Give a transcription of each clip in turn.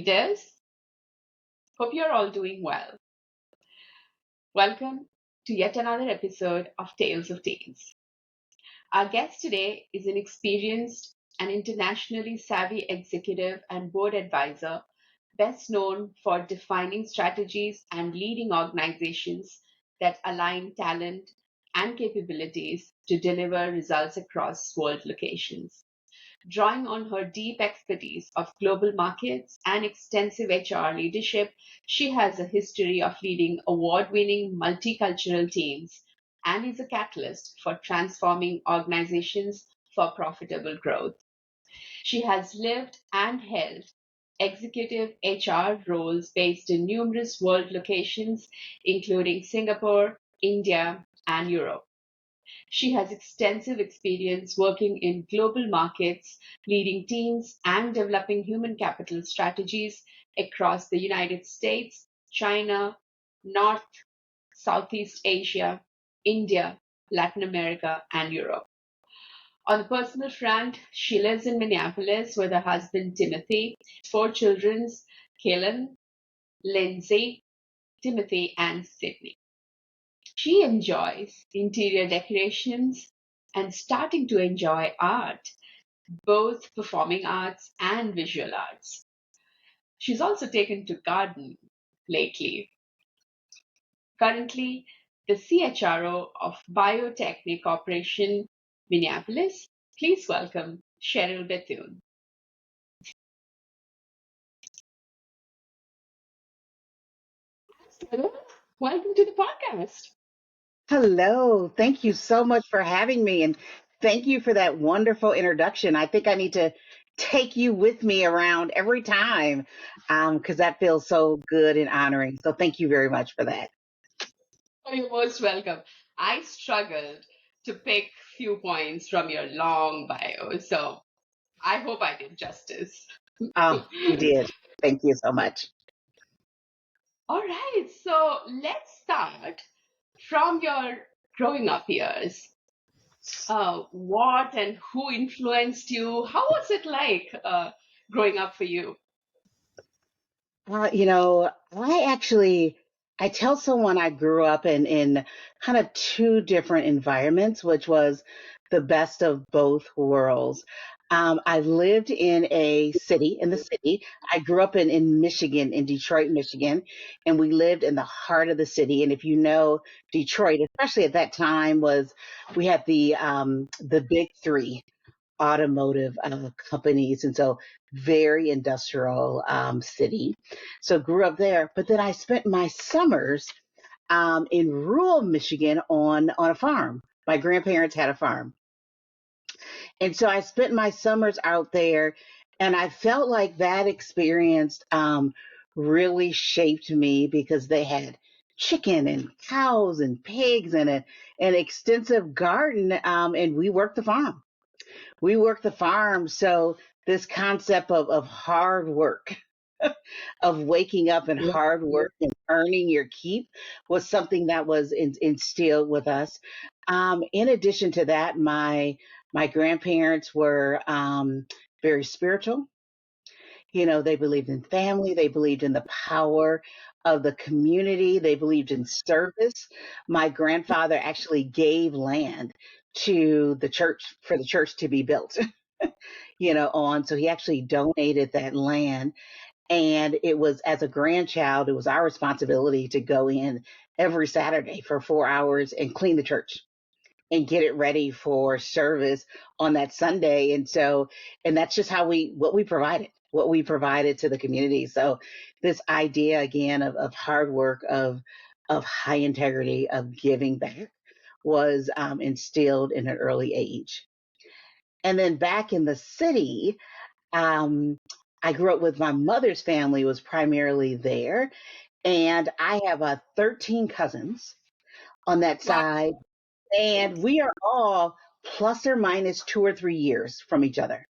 leaders. Hope you're all doing well. Welcome to yet another episode of Tales of Teens. Our guest today is an experienced and internationally savvy executive and board advisor, best known for defining strategies and leading organizations that align talent and capabilities to deliver results across world locations. Drawing on her deep expertise of global markets and extensive HR leadership, she has a history of leading award winning multicultural teams and is a catalyst for transforming organizations for profitable growth. She has lived and held executive HR roles based in numerous world locations, including Singapore, India, and Europe. She has extensive experience working in global markets, leading teams, and developing human capital strategies across the United States, China, North, Southeast Asia, India, Latin America, and Europe. On the personal front, she lives in Minneapolis with her husband Timothy, four children, Kaylin, Lindsay, Timothy, and Sydney. She enjoys interior decorations and starting to enjoy art, both performing arts and visual arts. She's also taken to garden lately. Currently, the CHRO of Bio-Techne Corporation, Minneapolis. Please welcome Cheryl Bethune. Cheryl, welcome to the podcast. Hello. Thank you so much for having me. And thank you for that wonderful introduction. I think I need to take you with me around every time because that feels so good and honoring. So thank you very much for that. Oh, you're most welcome. I struggled to pick few points from your long bio, so I hope I did justice. Oh, you did. Thank you so much. All right, so let's start from your growing up years. What and who influenced you? How was it like growing up for you? I tell someone I grew up in kind of two different environments, which was the best of both worlds. I lived in the city. I grew up in Michigan, in Detroit, Michigan, and we lived in the heart of the city. And if you know Detroit, especially at that time, we had the big three automotive companies, and so very industrial city. So grew up there, but then I spent my summers in rural Michigan on a farm. My grandparents had a farm, and so I spent my summers out there, and I felt like that experience really shaped me because they had chicken and cows and pigs and an extensive garden, and we worked the farm. So this concept of hard work, of waking up and Yeah. hard work and earning your keep was something that was instilled with us. In addition to that, my grandparents were very spiritual. They believed in family. They believed in the power of the community. They believed in service. My grandfather actually gave land to the church for the church to be built. So he actually donated that land. And it was, as a grandchild, it was our responsibility to go in every Saturday for 4 hours and clean the church and get it ready for service on that Sunday. And that's just what we provided to the community. So this idea again of hard work, of high integrity, of giving back was instilled in an early age. And then back in the city, um, I grew up with my mother's family was primarily there, and I have 13 cousins on that Wow. side, and we are all plus or minus 2 or 3 years from each other.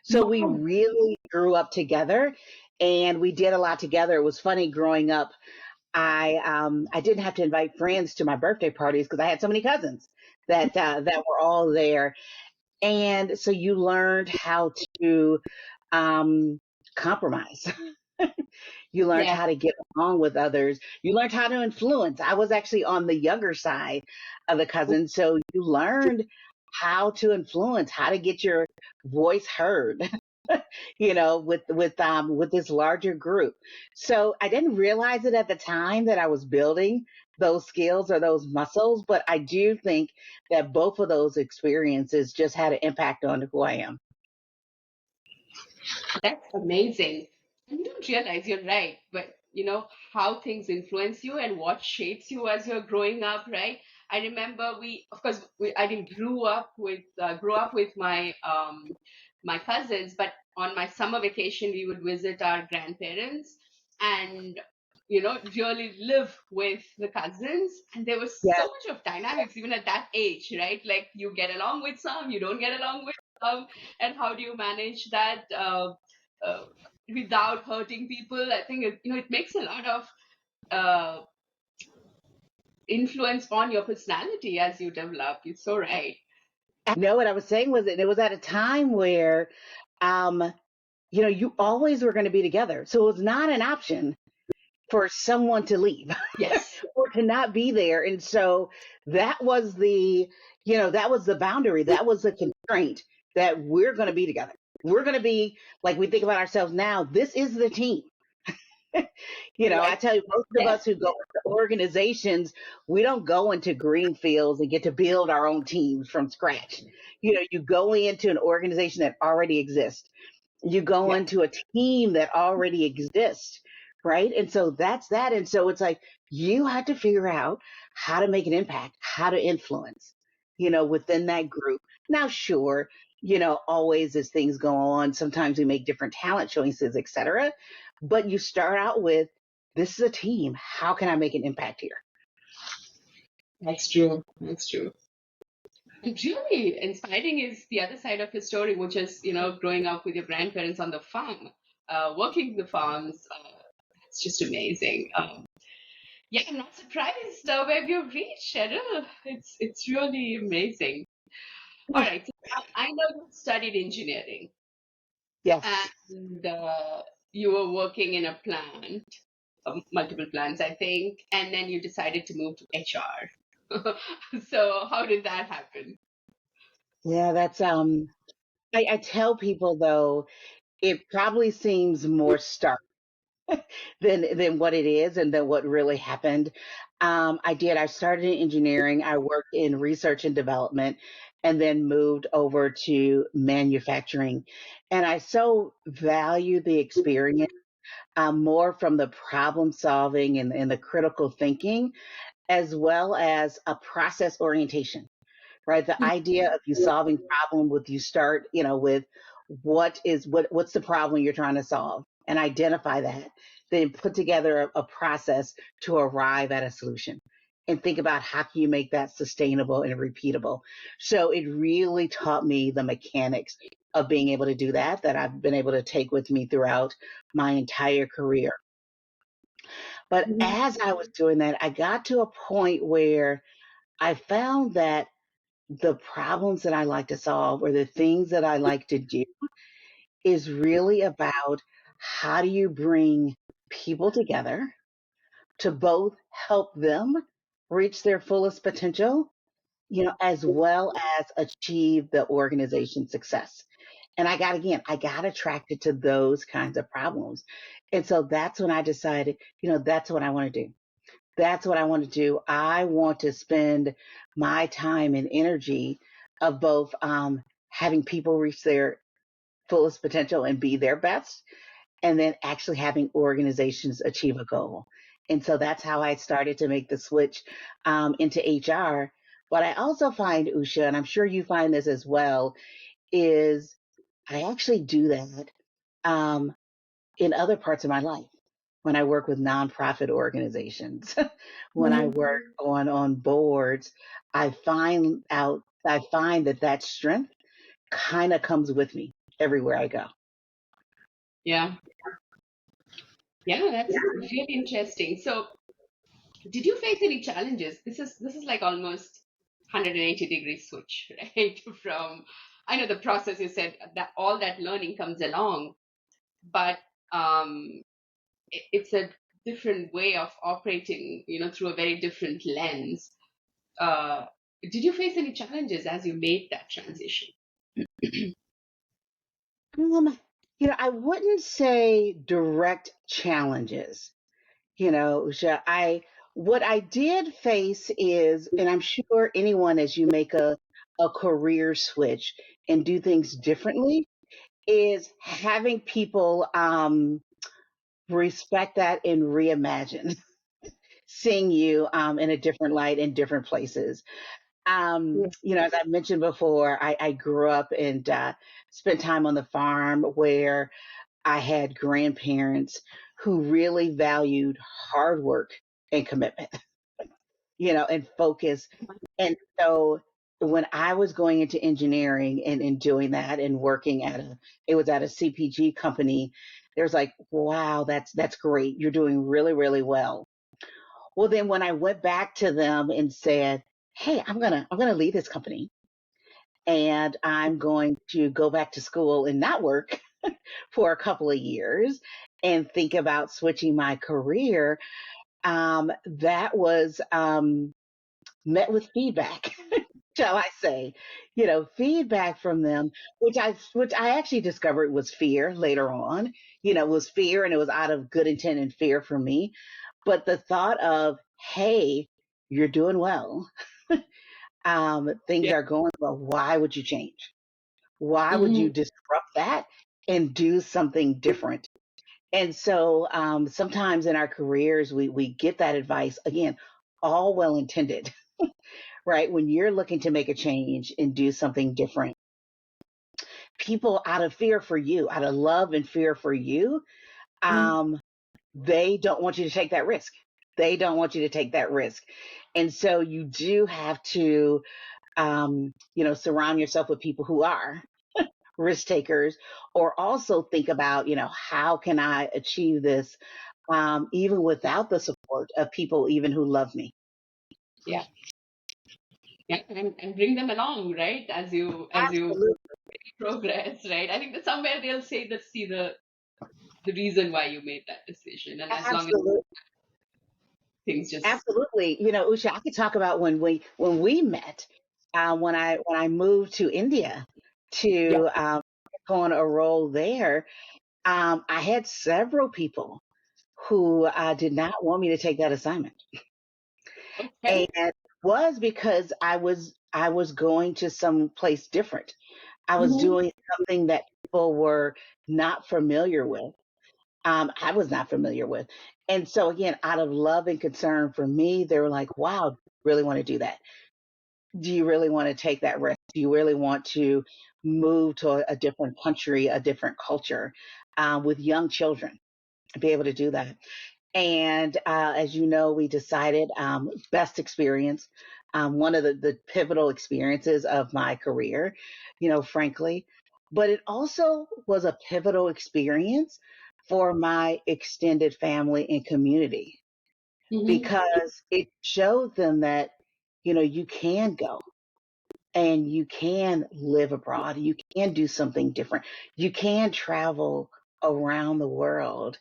So we Wow. really grew up together, and we did a lot together. It was funny growing up. I didn't have to invite friends to my birthday parties because I had so many cousins that were all there. And so you learned how to um, compromise. You learned Yeah. how to get along with others. You learned how to influence. I was actually on the younger side of the cousins. So you learned how to influence, how to get your voice heard, with this larger group. So I didn't realize it at the time that I was building those skills or those muscles, but I do think that both of those experiences just had an impact on who I am. That's amazing. And you don't realize you're right, but how things influence you and what shapes you as you're growing up, right? I remember of course, I didn't grow up with my cousins, but on my summer vacation, we would visit our grandparents and really live with the cousins. And there was Yeah. so much of dynamics even at that age, right? Like you get along with some, you don't get along with some, and how do you manage that uh, without hurting people? I think it makes a lot of uh, influence on your personality as you develop. You're so right. No, what I was saying was that it was at a time where, um, you always were going to be together. So it was not an option for someone to leave Yes. or to not be there. And so that was the boundary. That was the constraint that we're going to be together. We're going to be like we think about ourselves now. This is the team. I Right. tell you, most of Yes. us who go into organizations, we don't go into green fields and get to build our own teams from scratch. You go into an organization that already exists. You go Yeah. into a team that already exists, right? And so that's that. And so it's like you have to figure out how to make an impact, how to influence, within that group. Now, sure, always as things go on, sometimes we make different talent choices, etc. But you start out with this is a team. How can I make an impact here? That's true. That's true. And really inspiring is the other side of your story, which is, growing up with your grandparents on the farm, working the farms. It's just amazing. Yeah, I'm not surprised where you've reached, Cheryl. It's really amazing. All right, so I know you studied engineering Yes. and you were working in a plant, multiple plants, I think, and then you decided to move to HR. So how did that happen? Yeah, that's I tell people though, it probably seems more stark than what it is and than what really happened. I started in engineering. I worked in research and development, and then moved over to manufacturing. And I so value the experience more from the problem solving and the critical thinking, as well as a process orientation, right? The idea of you solving problem with you start, with what's the problem you're trying to solve and identify that, then put together a process to arrive at a solution and think about how can you make that sustainable and repeatable. So it really taught me the mechanics of being able to do that I've been able to take with me throughout my entire career. But Mhm. as I was doing that, I got to a point where I found that the problems that I like to solve or the things that I like to do is really about how do you bring people together to both help them reach their fullest potential, as well as achieve the organization's success. And I got attracted to those kinds of problems. And so that's when I decided, that's what I want to do. That's what I want to do. I want to spend my time and energy of both having people reach their fullest potential and be their best, and then actually having organizations achieve a goal. And so that's how I started to make the switch into HR. But I also find, Usha, and I'm sure you find this as well, is I actually do that um, in other parts of my life. When I work with nonprofit organizations, when I Mhm. work on boards, I find that strength kind of comes with me everywhere I go. Yeah, yeah, that's really interesting. So, did you face any challenges? This is like almost 180-degree switch, right? From I know the process you said that all that learning comes along, but um, it's a different way of operating, through a very different lens. Uh, did you face any challenges as you made that transition? Um, I wouldn't say direct challenges. Usha, what I did face is, and I'm sure anyone as you make a career switch and do things differently, is having people respect that and reimagine seeing you in a different light in different places. Yeah. As I mentioned before, I grew up and spent time on the farm where I had grandparents who really valued hard work and commitment, and focus. And so when I was going into engineering and doing that and working it was at a CPG company, there's like, wow, that's great. You're doing really, really well. Well, then when I went back to them and said, hey, I'm gonna leave this company and I'm going to go back to school and not work for a couple of years and think about switching my career, that was met with feedback, shall I say, feedback from them, which I actually discovered was fear later on. It was fear and it was out of good intent and fear for me. But the thought of, hey, you're doing well. Things Yeah. are going well. Why would you change? Why would you Hmm. disrupt that and do something different? And so sometimes in our careers, we get that advice again, all well intended, right? When you're looking to make a change and do something different, people out of fear for you, out of love and fear for you, um, they don't want you to take that risk. They don't want you to take that risk. And so you do have to, surround yourself with people who are risk takers, or also think about, how can I achieve this even without the support of people even who love me. Yeah. Yeah, and bring them along, right? As you Absolutely. progress, right? I think that somewhere they'll say that, see the reason why you made that decision, and as long as Absolutely. things just. Absolutely. Usha, I could talk about when we met, when I moved to India Yeah. to take on a role there. I had several people who did not want me to take that assignment, and Okay. it was because I was going to some place different. I was Hmm. doing something that people were not familiar with. I was not familiar with. And so again, out of love and concern for me, they were like, wow, do you really want to do that? Do you really want to take that risk? Do you really want to move to a different country, a different culture, with young children, be able to do that? And as you know, we decided best experience, one of the pivotal experiences of my career, frankly. But it also was a pivotal experience for my extended family and community Hmm. because it showed them that, you can go and you can live abroad. You can do something different. You can travel around the world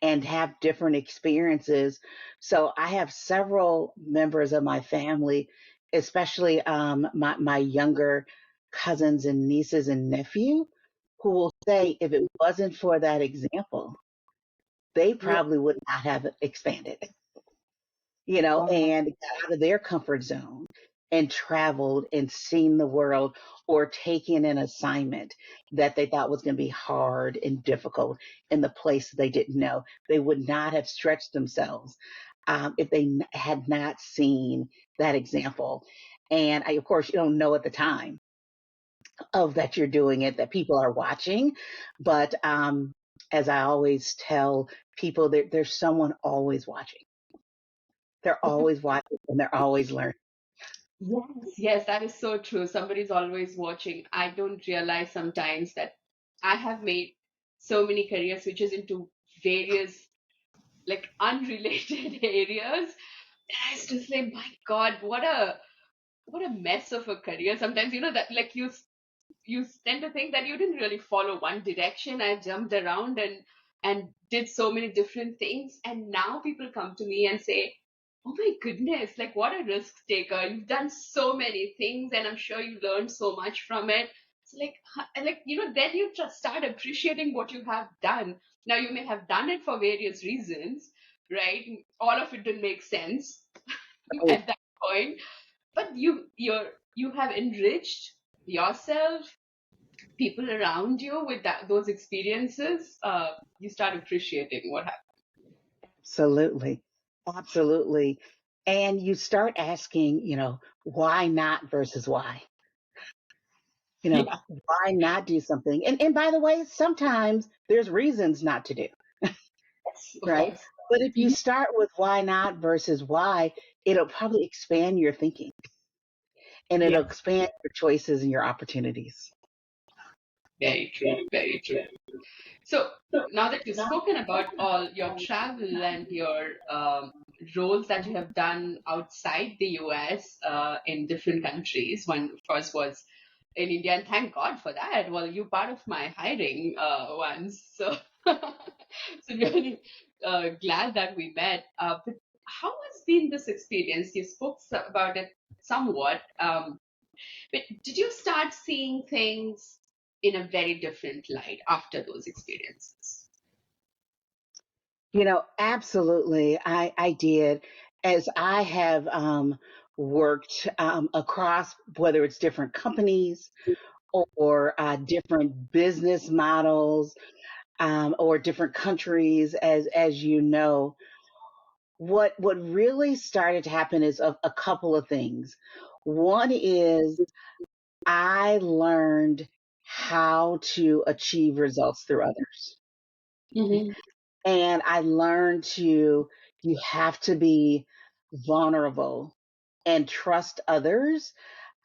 and have different experiences. So I have several members of my family, especially my younger cousins and nieces and nephew, who will say if it wasn't for that example, they Yeah. probably would not have expanded, Wow. and got out of their comfort zone and traveled and seen the world or taken an assignment that they thought was going to be hard and difficult in the place they didn't know. They would not have stretched themselves if they had not seen that example. And of course, you don't know at the time of that you're doing it, that people are watching. But as I always tell people, there's someone always watching. They're always watching and they're always learning. Yes, yes, that is so true. Somebody's always watching. I don't realize sometimes that I have made so many career switches into various, like, unrelated areas. And I used to say, my God, what a mess of a career. Sometimes, that, like, you tend to think that you didn't really follow one direction. I jumped around, and and did so many different things. And now people come to me and say, oh my goodness, like what a risk taker. You've done so many things and I'm sure you learned so much from it. So then you just start appreciating what you have done. Now you may have done it for various reasons, right? All of it didn't make sense Right. at that point, but you have enriched yourself, people around you with those experiences. You start appreciating what happened. Absolutely. Absolutely. And you start asking, why not versus why? Yeah, Why not do something? And by the way, sometimes there's reasons not to do, yes, of right? course. But if you Mhm. start with why not versus why, it'll probably expand your thinking and Yeah, it'll expand your choices and your opportunities. very true, very true. So now that you've spoken about all your travel and your roles that you have done outside the US in different countries, one of course was in India, and thank God for that. Well, you're part of my hiring once, so so really glad that we met. But how has been this experience? You spoke about it somewhat. But did you start seeing things in a very different light after those experiences? Absolutely. I did. As I have worked across, whether it's different companies or different business models or different countries, as you know, what really started to happen is a couple of things. One is I learned how to achieve results through others. Okay? Hmm. And I learned you have to be vulnerable and trust others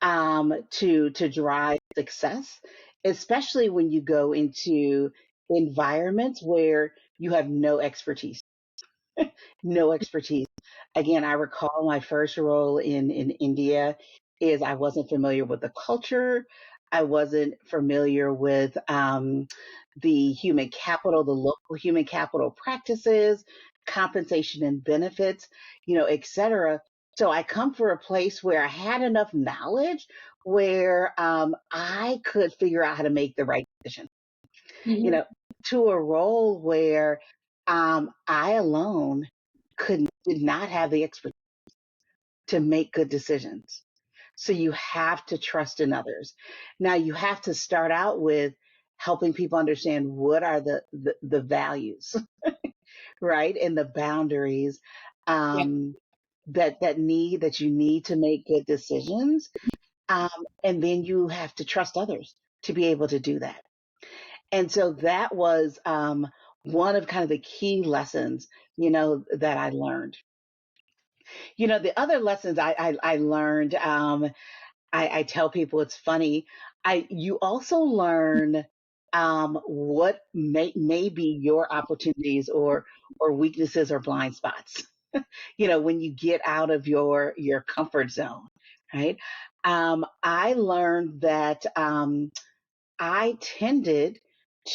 to drive success, especially when you go into environments where you have no expertise. No expertise. Again, I recall my first role in India is I wasn't familiar with the culture. I wasn't familiar with the human capital, the local human capital practices, compensation and benefits, et cetera. So I come for a place where I had enough knowledge where I could figure out how to make the right decision, you Hmm. know, to a role where I alone did not have the expertise to make good decisions. So you have to trust in others. Now you have to start out with helping people understand what are the values, right? And the boundaries Yeah. um, that you need to make good decisions. Um, and then you have to trust others to be able to do that. And so that was one of kind of the key lessons, that I learned. The other lessons I learned, I tell people it's funny. You also learn what may be your opportunities or weaknesses or blind spots. When you get out of your comfort zone, right? I learned that I tended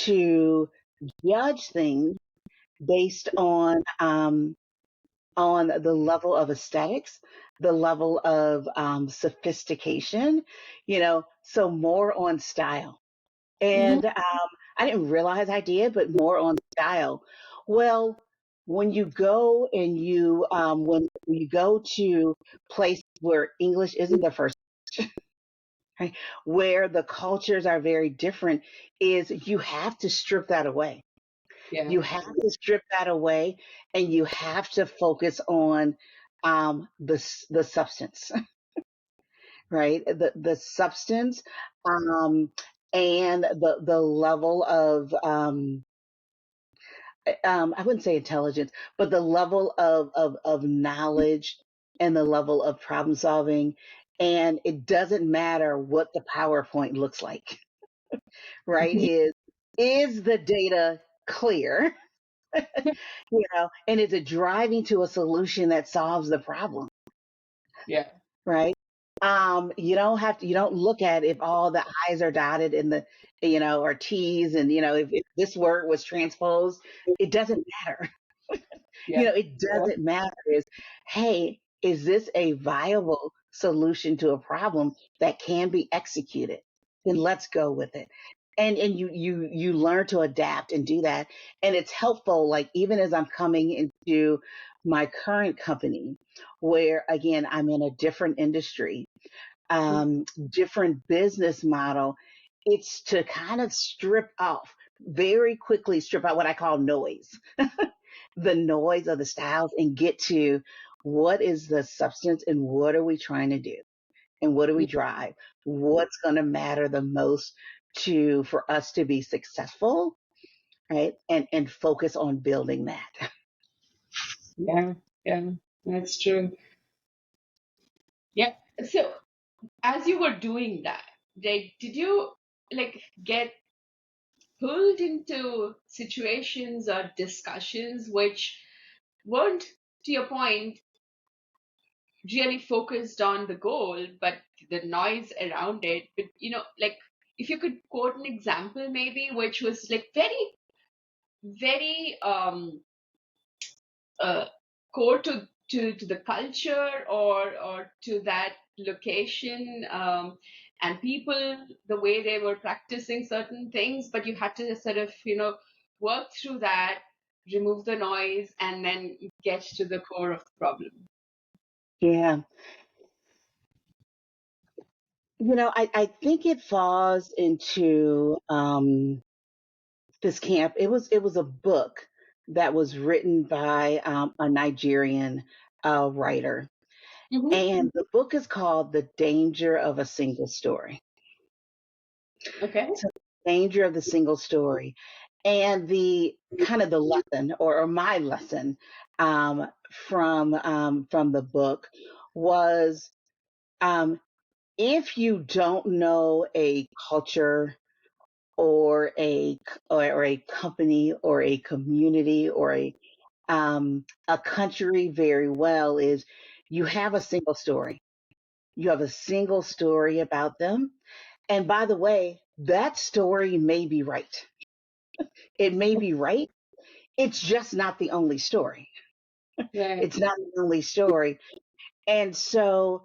to judge things based on the level of aesthetics, the level of sophistication, so more on style. Hmm. And I didn't realize I did, but more on style. Well, when you go and when you go to places where English isn't the first, right, where the cultures are very different, is you have to strip that away. Yeah. You have to strip that away and you have to focus on the substance, right? The substance and the level of I wouldn't say intelligence, but the level of knowledge and the level of problem solving. And it doesn't matter what the PowerPoint looks like, right? Is the data clear? And is it driving to a solution that solves the problem, Yeah. right? You don't look at if all the I's are dotted and or T's, and if this word was transposed, it doesn't matter. Yeah. It doesn't matter. Is, hey, is this a viable solution to a problem that can be executed? Then let's go with it. And you learn to adapt and do that. And it's helpful, like even as I'm coming into my current company, where again I'm in a different industry, different business model. It's to kind of very quickly strip out what I call noise, the noise of the styles, and get to what is the substance and what are we trying to do and what do we drive? What's going to matter the most to for us to be successful, right? And focus on building that. Yeah, yeah, that's true. Yeah. So as you were doing that, did you like get pulled into situations or discussions which weren't, to your point, really focused on the goal, but the noise around it? But like if you could quote an example maybe which was like very, very uh, core to the culture or to that location, and people, the way they were practicing certain things, but you had to sort of work through that, remove the noise, and then get to the core of the problem. Yeah. I think it falls into this camp. It was a book that was written by a Nigerian writer, Hmm. and the book is called "The Danger of a Single Story." Okay. So, danger of the single story, and the kind of the lesson, or my lesson, from the book was, um, if you don't know a culture or a company or a community or a country very well, is you have a single story. You have a single story about them. And by the way, that story may be right. It may be right. It's just not the only story. Right. It's not the only story. And so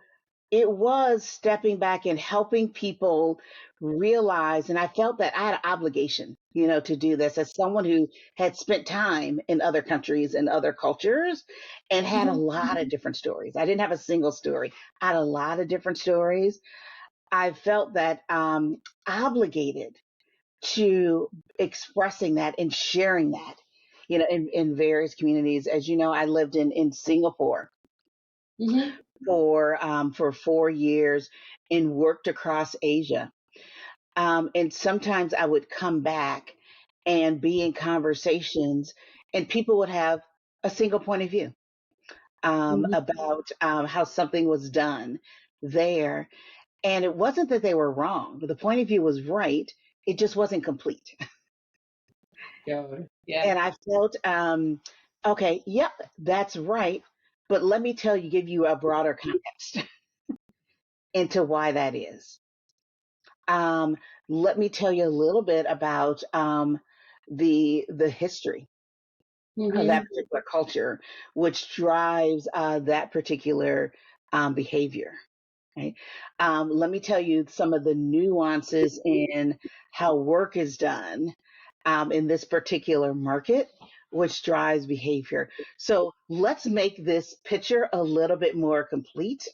it was stepping back and helping people realize, and I felt that I had an obligation, to do this as someone who had spent time in other countries and other cultures and had a Hmm. lot of different stories. I didn't have a single story. I had a lot of different stories. I felt that obligated to expressing that and sharing that, in various communities. As you know, I lived in Singapore Hmm. for 4 years and worked across Asia. And sometimes I would come back and be in conversations, and people would have a single point of view about how something was done there. And it wasn't that they were wrong, but the point of view was right. It just wasn't complete. Sure. Yeah. And I felt, okay, yep, that's right. But let me give you a broader context into why that is. Um, Let me tell you a little bit about the history of that Hmm. particular culture, which drives that particular behavior. Right? Let me tell you some of the nuances in how work is done in this particular market, which drives behavior. So let's make this picture a little bit more complete,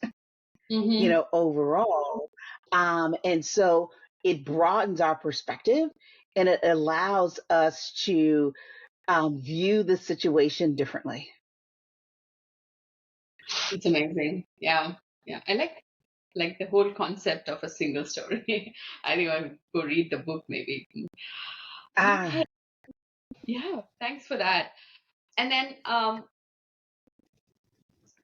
Hmm. overall. And so it broadens our perspective and it allows us to view the situation differently. It's amazing. Yeah. Yeah. I like the whole concept of a single story. I think I'll go read the book maybe. All Ah, right. Yeah. Thanks for that. And then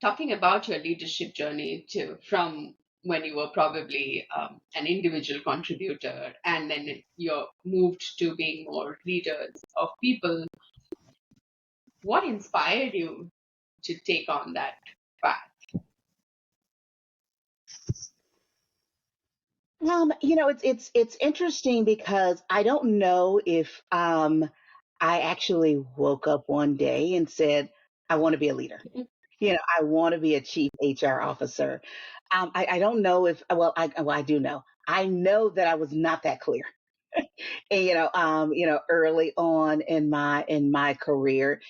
talking about your leadership journey too, from when you were probably an individual contributor, and then you moved to being more leaders of people. What inspired you to take on that path? It's interesting because I don't know if I actually woke up one day and said, I want to be a leader. I want to be a chief HR officer. I don't know if, well, I do know. I know that I was not that clear, and, early on in my career.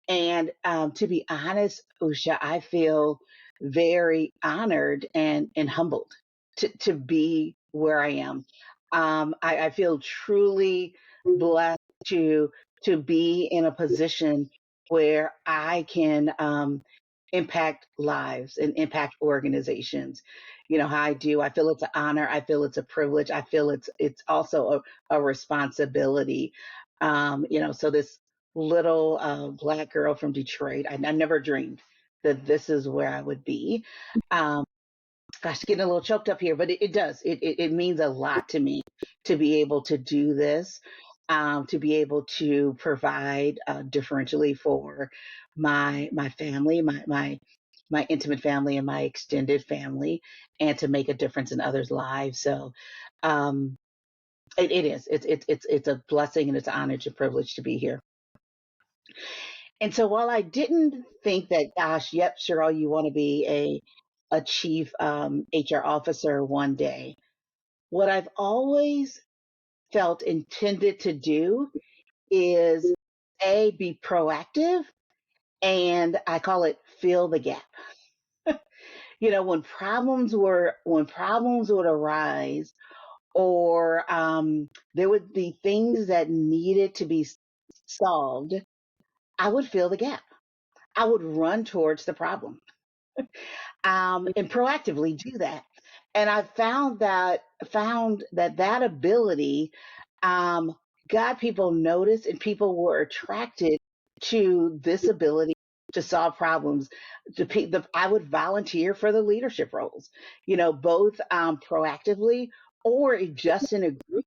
And to be honest, Usha, I feel very honored and humbled to be where I am. I feel truly blessed to to be in a position where I can impact lives and impact organizations. You know how I do. I feel it's an honor. I feel it's a privilege. I feel it's also a responsibility. So this little black girl from Detroit. I never dreamed that this is where I would be. Um, Gosh, getting a little choked up here, but it does. It means a lot to me to be able to do this, to be able to provide differentially for my family, my intimate family, and my extended family, and to make a difference in others' lives. So, um, it is. It's a blessing and it's an honor and a privilege to be here. And so while I didn't think that, gosh, yep, Cheryl, you want to be a chief HR officer one day, what I've always felt intended to do is be proactive, and I call it fill the gap. When problems would arise, or there would be things that needed to be solved, I would fill the gap. I would run towards the problem, and proactively do that. And I found that ability um, got people noticed, and people were attracted to this ability to solve problems. I would volunteer for the leadership roles, both proactively or just in a group.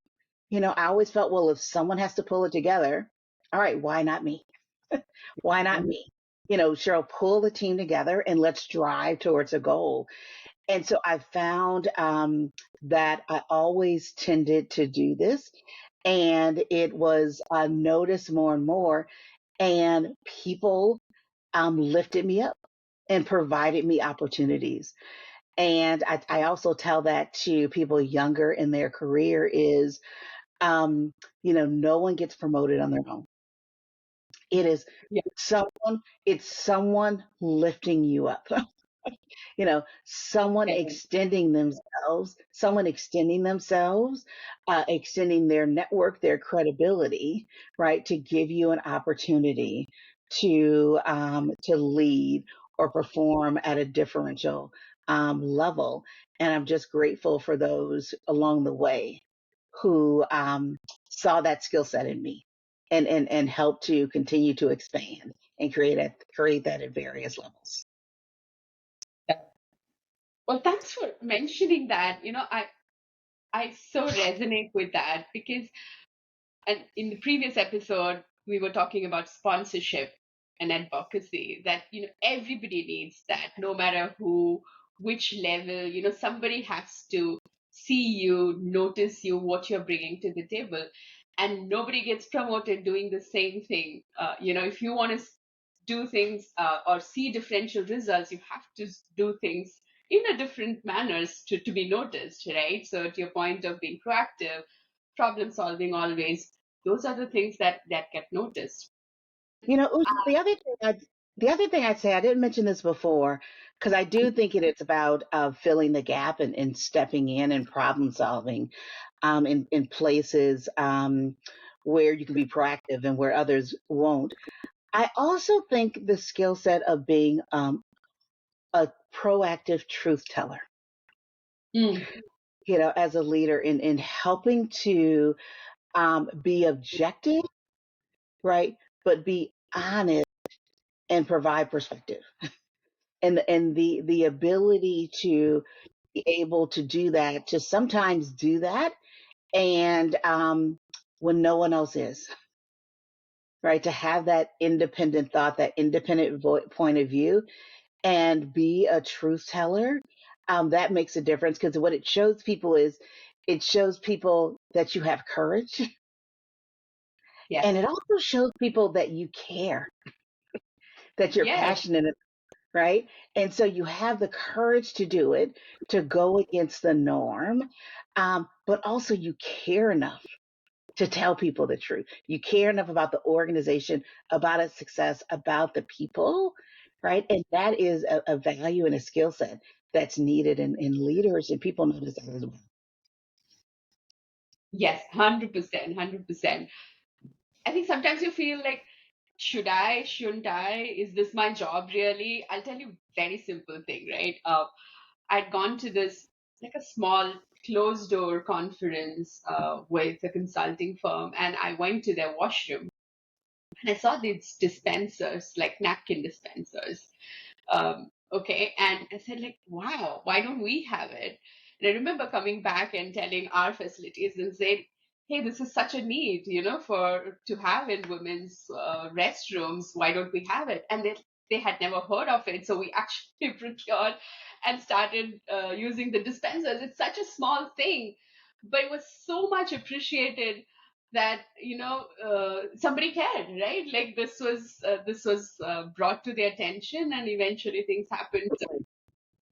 I always felt, well, if someone has to pull it together, all right, why not me? Why not me? Cheryl, pull the team together and let's drive towards a goal. And so I found that I always tended to do this, and it was noticed more and more, and people lifted me up and provided me opportunities. And I also tell that to people younger in their career is, no one gets promoted on their own. It is Yeah. someone lifting you up. Someone extending themselves, extending their network, their credibility, right, to give you an opportunity to lead or perform at a differential level. And I'm just grateful for those along the way who saw that skill set in me, and helped to continue to expand and create that at various levels. Well, thanks for mentioning that. I so resonate with that because, and in the previous episode, we were talking about sponsorship and advocacy, that, everybody needs that, no matter who, which level, somebody has to see you, notice you, what you're bringing to the table. And nobody gets promoted doing the same thing. If you want to do things or see differential results, you have to do things in a different manners to be noticed, right? So to your point of being proactive, problem solving always, those are the things that get noticed. Usha, the other thing I'd say, I didn't mention this before, because I do think it's about filling the gap and stepping in and problem solving in places where you can be proactive and where others won't. I also think the skill set of being a proactive truth teller, Mm. as a leader in helping to be objective, right, but be honest and provide perspective, and the ability to be able to do that, to sometimes do that, and when no one else is, right, to have that independent thought, that independent point of view, and be a truth teller. That makes a difference, because what it shows people is It shows people that you have courage, and Yes. it also shows people that you care, that you're Yes. passionate, right? And so you have the courage to do it, to go against the norm, but also you care enough to tell people the truth. You care enough about the organization, about its success, about the people, right? And that is a value and a skill set that's needed in leaders, and people notice that as well. Yes. 100%. 100%. I think sometimes you feel like, should I, shouldn't I? Is this my job really? I'll tell you very simple thing, right? I'd gone to this like a small closed door conference with a consulting firm, and I went to their washroom and I saw these dispensers, like napkin dispensers. Okay, and I said like, wow, why don't we have it? And I remember coming back and telling our facilities and saying, hey, this is such a need, for to have in women's restrooms. Why don't we have it? And they had never heard of it, so we actually procured and started using the dispensers. It's such a small thing, but it was so much appreciated that somebody cared, right? Like this was brought to their attention, and eventually things happened.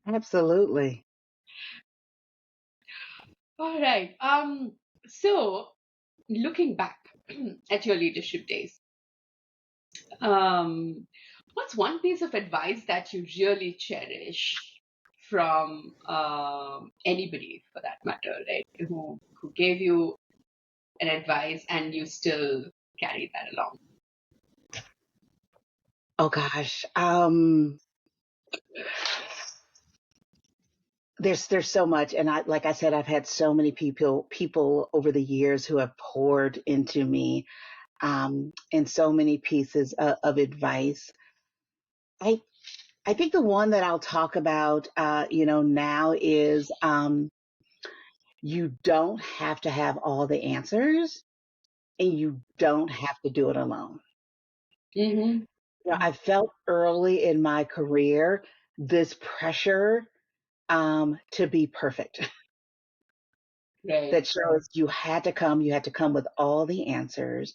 Absolutely. All right. So looking back at your leadership days, um what's one piece of advice that you really cherish from anybody for that matter, right, who gave you an advice and you still carry that along? Oh gosh. There's so much, and like I said, I've had so many people over the years who have poured into me, and so many pieces of advice. I I think the one that I'll talk about, now is, you don't have to have all the answers, and you don't have to do it alone. Mm-hmm. I felt early in my career this pressure, to be perfect. Right. That shows you had to come with all the answers,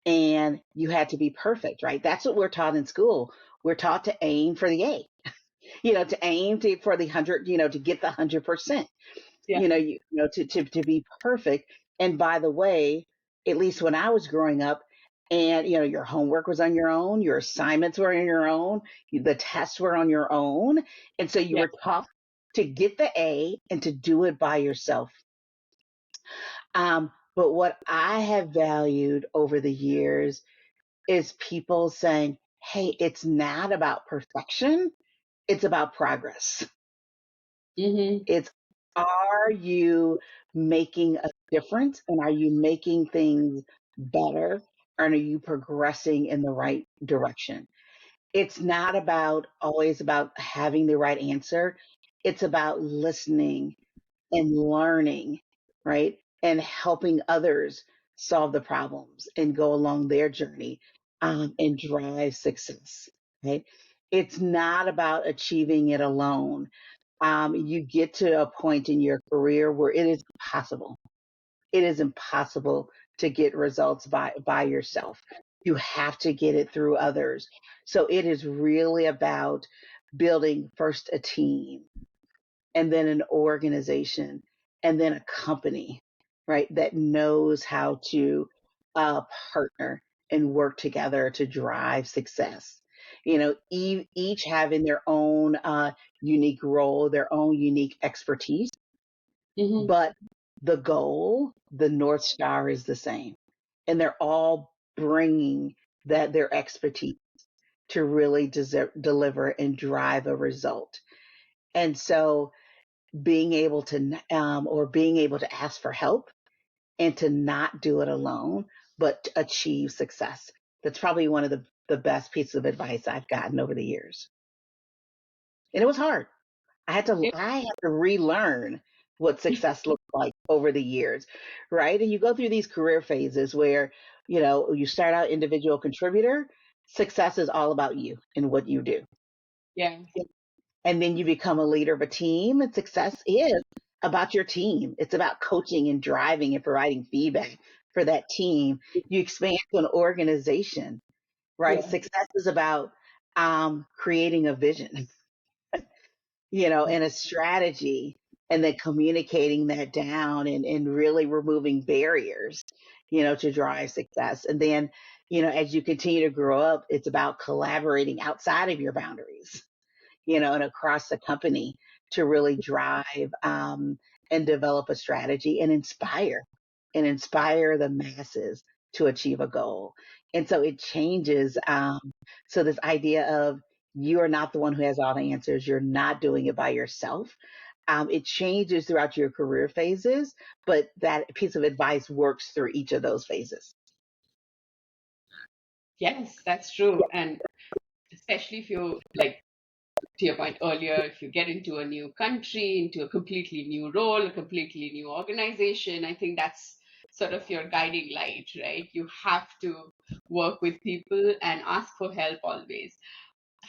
and you had to be perfect, right? That's what we're taught in school. We're taught to aim for the A, to aim for the 100, to get the 100%, Yeah. to be perfect. And by the way, at least when I was growing up, and your homework was on your own, your assignments were on your own, the tests were on your own, and so you Yeah. were taught to get the A and to do it by yourself. But what I have valued over the years is people saying, hey, it's not about perfection, it's about progress. Mm-hmm. It's, are you making a difference, and are you making things better, and are you progressing in the right direction? It's not about always about having the right answer. It's about listening and learning, right? And helping others solve the problems and go along their journey, and drive success, right? It's not about achieving it alone. You get to a point in your career where it is impossible. It is impossible to get results by yourself. You have to get it through others. So it is really about building first a team, and then an organization, and then a company, right, that knows how to partner and work together to drive success. Each having their own unique role, their own unique expertise, Mm-hmm. but the goal, the North Star is the same. And they're all bringing their expertise to really deliver and drive a result. And so being able to ask for help, and to not do it alone, but to achieve success. That's probably one of the best pieces of advice I've gotten over the years. And it was hard. I had to relearn what success looked like over the years, right? And you go through these career phases where, you start out individual contributor, success is all about you and what you do. Yeah. And then you become a leader of a team, and success is about your team. It's about coaching and driving and providing feedback for that team. You expand to an organization, right? Yeah. Success is about creating a vision, and a strategy, and then communicating that down and really removing barriers, to drive success. And then, as you continue to grow up, it's about collaborating outside of your boundaries, and across the company to really drive and develop a strategy and inspire the masses to achieve a goal. And so it changes. So this idea of you are not the one who has all the answers. You're not doing it by yourself. It changes throughout your career phases, but that piece of advice works through each of those phases. Yes, that's true. And especially if you, like, to your point earlier, if you get into a new country, into a completely new role, a completely new organization, I think that's sort of your guiding light, right? You have to work with people and ask for help always.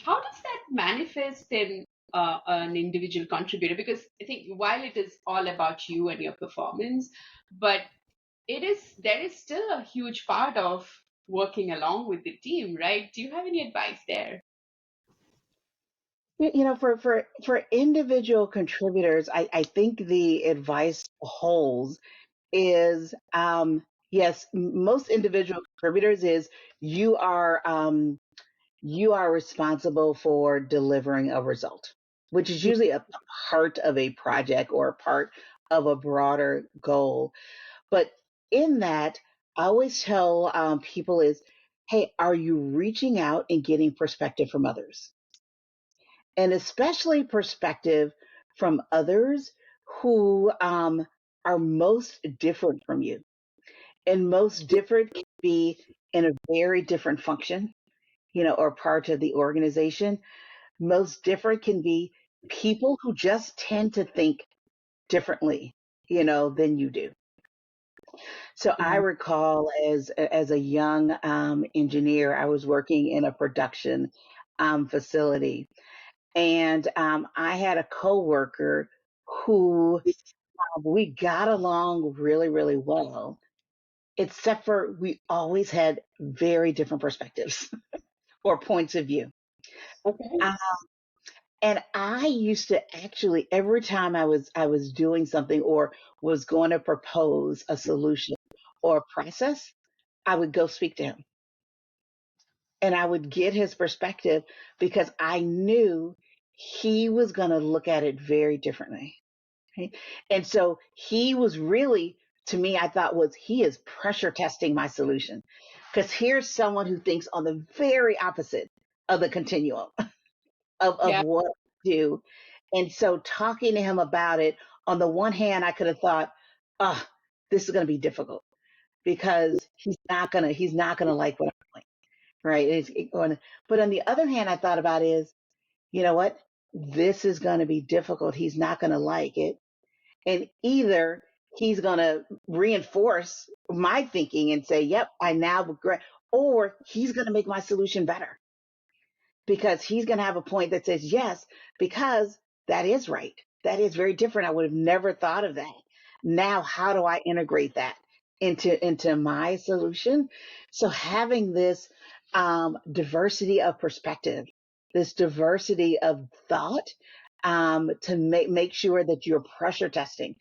How does that manifest in an individual contributor? Because I think while it is all about you and your performance, but there is still a huge part of working along with the team, right? Do you have any advice there? For individual contributors, I think the advice holds is yes, most individual contributors is you are you are responsible for delivering a result, which is usually a part of a project or a part of a broader goal. But in that, I always tell people is, hey, are you reaching out and getting perspective from others? And especially perspective from others who are most different from you. And most different can be in a very different function, or part of the organization. Most different can be people who just tend to think differently, than you do. So I Yeah. recall as a young engineer, I was working in a production facility, and I had a coworker who we got along really, really well, except for we always had very different perspectives or points of view. Okay. Uh, and I used to actually every time I was doing something or was going to propose a solution or a process, I would go speak to him and I would get his perspective because I knew he was going to look at it very differently. Right? And so he was really, to me, I thought was he is pressure testing my solution. Because here's someone who thinks on the very opposite of the continuum of Yeah. what I do. And so talking to him about it, on the one hand, I could have thought, oh, this is going to be difficult because he's not gonna like what I'm doing, right? But on the other hand, I thought about is, you know what? This is going to be difficult. He's not going to like it. And either he's going to reinforce my thinking and say, yep, I now regret, or he's going to make my solution better because he's going to have a point that says, yes, because that is right. That is very different. I would have never thought of that. Now, how do I integrate that into my solution? So having this diversity of perspective, this diversity of thought, to make sure that you're pressure testing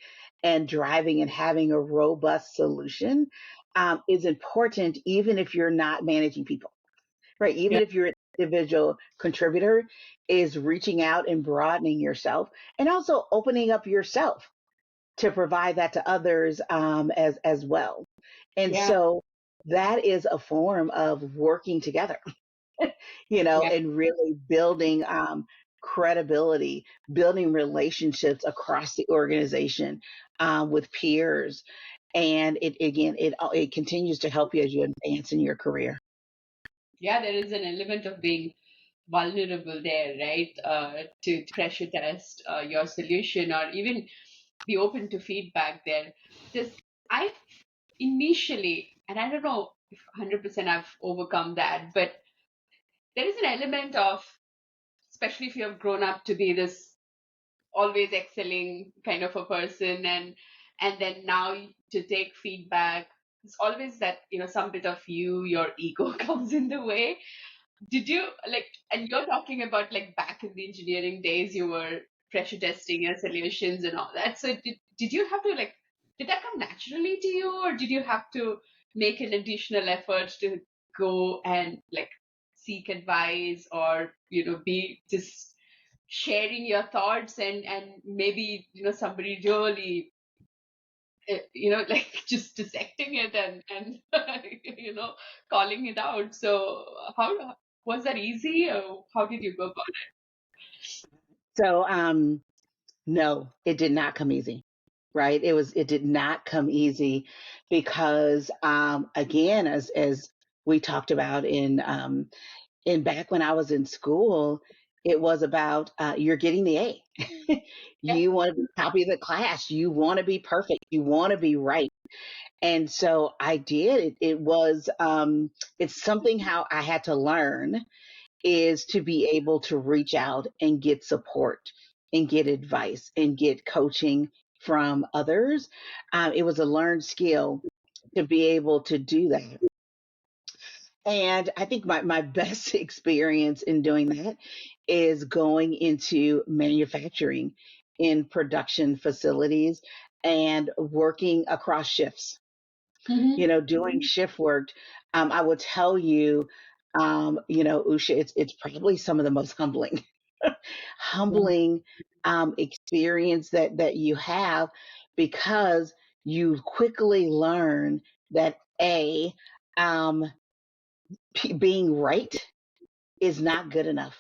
and driving and having a robust solution is important, even if you're not managing people, right? Yeah. Even if you're an individual contributor, is reaching out and broadening yourself and also opening up yourself to provide that to others as well. And Yeah. so that is a form of working together, Yeah. and really building credibility, building relationships across the organization with peers. And it continues to help you as you advance in your career. Yeah. There is an element of being vulnerable there, right? To pressure test your solution or even be open to feedback there. Because I initially, and I don't know if 100% I've overcome that, but there is an element of, especially if you have grown up to be this always excelling kind of a person, and then now to take feedback, it's always that, some bit of your ego comes in the way. Did you like, and you're talking about like back in the engineering days, you were pressure testing your solutions and all that. So did you have to like, did that come naturally to you, or did you have to make an additional effort to go and like seek advice, or be just sharing your thoughts, and maybe somebody really like just dissecting it and calling it out. So how was that easy, or how did you go about So, no, it did not come easy, right? It did not come easy because, again, as we talked about in back when I was in school, it was about you're getting the A. it? You want to be top of the class. You want to be perfect. You want to be right. And so I did. It's something how I had to learn is to be able to reach out and get support and get advice and get coaching from others. It was a learned skill to be able to do that. And I think my best experience in doing that is going into manufacturing in production facilities and working across shifts, Mm-hmm. doing shift work. I will tell you, Usha, it's probably some of the most humbling experience that you have because you quickly learn that um, being right is not good enough.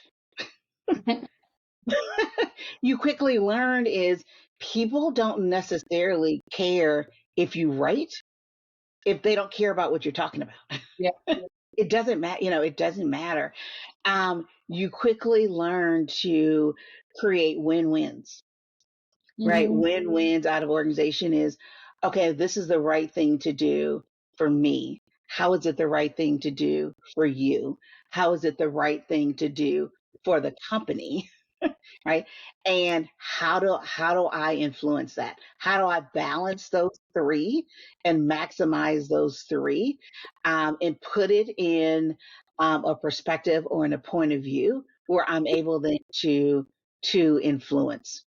You quickly learn is people don't necessarily care if you write if they don't care about what you're talking about. Yeah. It doesn't matter, it doesn't matter. You quickly learn to create win-wins, right? Mm-hmm. Win-wins out of organization is, okay, this is the right thing to do for me. How is it the right thing to do for you? How is it the right thing to do for the company? Right? And how do I influence that? How do I balance those three and maximize those three, and put it in a perspective or in a point of view where I'm able then to influence,